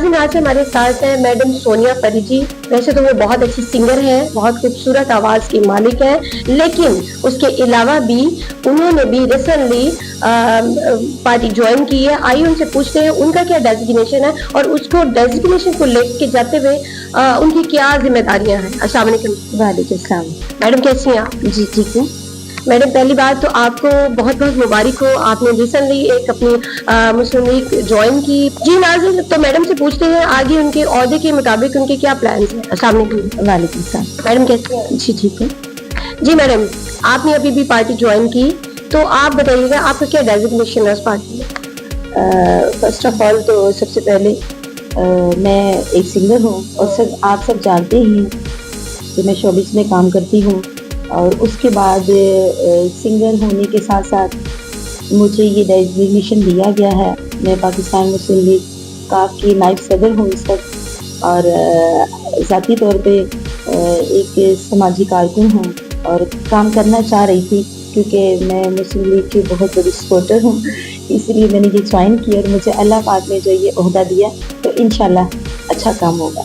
नाज़रीन आज हमारे साथ है मैडम सोनिया परी जी। वैसे तो वो बहुत अच्छी सिंगर है, बहुत खूबसूरत आवाज़ की मालिक है, लेकिन उसके अलावा भी उन्होंने भी रिसेंटली पार्टी ज्वाइन की है। आइए उनसे पूछते हैं उनका क्या डेजिग्नेशन है और उसको डेजिग्नेशन को लेके जाते हुए उनकी क्या जिम्मेदारियां हैं। अस्सलाम वालेकुम। वालेकुम सलाम। मैडम कैसी हैं आप? जी ठीक हूँ। मैडम पहली बात तो आपको बहुत बहुत मुबारक हो, आपने रिसेंटली एक अपनी मुस्लिम लीग ज्वाइन की। जी नाज़रीन, तो मैडम से पूछते हैं आगे उनके ओहदे के मुताबिक उनके क्या प्लान्स हैं। अस्सलाम वालेकुम। वालेकुम सलाम। मैडम कैसे हैं? जी ठीक है। जी मैडम, आपने अभी भी पार्टी ज्वाइन की, तो आप बताइएगा आपका क्या डेजिग्नेशन है उस पार्टी में? फर्स्ट ऑफ ऑल तो सबसे पहले मैं एक सिंगर हूँ और आप सब जानते ही हैं कि मैं शोबिस में काम करती हूँ, और उसके बाद सिंगर होने के साथ साथ मुझे ये डेजिग्नेशन दिया गया है। मैं पाकिस्तान मुस्लिम लीग काफ की नायब सदर हूँ इस वक्त, और ज़ाती तौर पे एक समाजी कारकुन हूँ और काम करना चाह रही थी क्योंकि मैं मुस्लिम लीग की बहुत बड़ी सपोर्टर हूँ, इसलिए मैंने ये ज्वाइन किया और मुझे अल्लाह पाक ने जो ये ओहदा दिया तो इंशाल्लाह अच्छा काम होगा।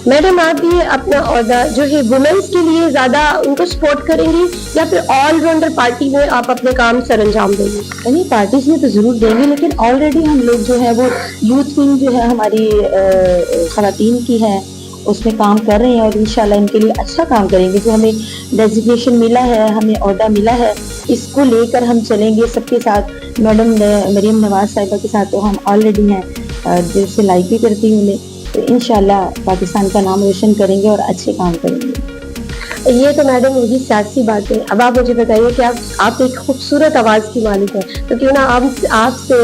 मैडम आप ये अपना ओहदा जो है वुमेन्स के लिए ज़्यादा उनको सपोर्ट करेंगी या फिर ऑलराउंडर पार्टी में आप अपने काम सर अंजाम देंगे? नहीं, पार्टीज में तो ज़रूर देंगे, लेकिन ऑलरेडी हम लोग जो है वो यूथ विंग जो है हमारी ख़वातीन की है, उसमें काम कर रहे हैं और इंशाल्लाह इनके लिए अच्छा काम करेंगे। जो हमें डेजिग्नेशन मिला है, हमें ओहदा मिला है, इसको लेकर हम चलेंगे सबके साथ। मैडम मरीम नवाज साहिबा के साथ तो हम ऑलरेडी हैं, दिल से लाइक भी करती हूँ उन्हें, तो इंशाल्लाह पाकिस्तान का नाम रोशन करेंगे और अच्छे काम करेंगे। ये तो मैडम मुझे सियासी बात है। अब आप मुझे बताइए कि आप एक खूबसूरत आवाज़ की मालिक हैं, तो क्यों ना आपसे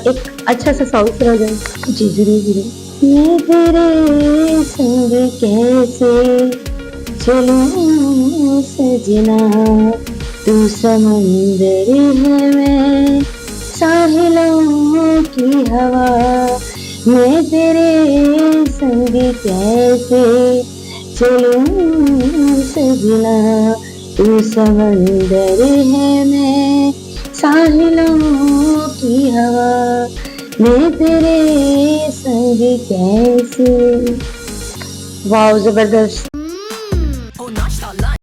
एक अच्छा सा सॉन्ग सुना जाए। जी ज़रूर ज़रूर। मैं तेरे संग कैसे चलूं सजना, तू समंदर है मैं साहिलों की हवा, मैं तेरे संग कैसे चलूं सजना, तू समंदर है मैं साहिलों की हवा, मैं तेरे संग कैसे। वाह ज़बरदस्त।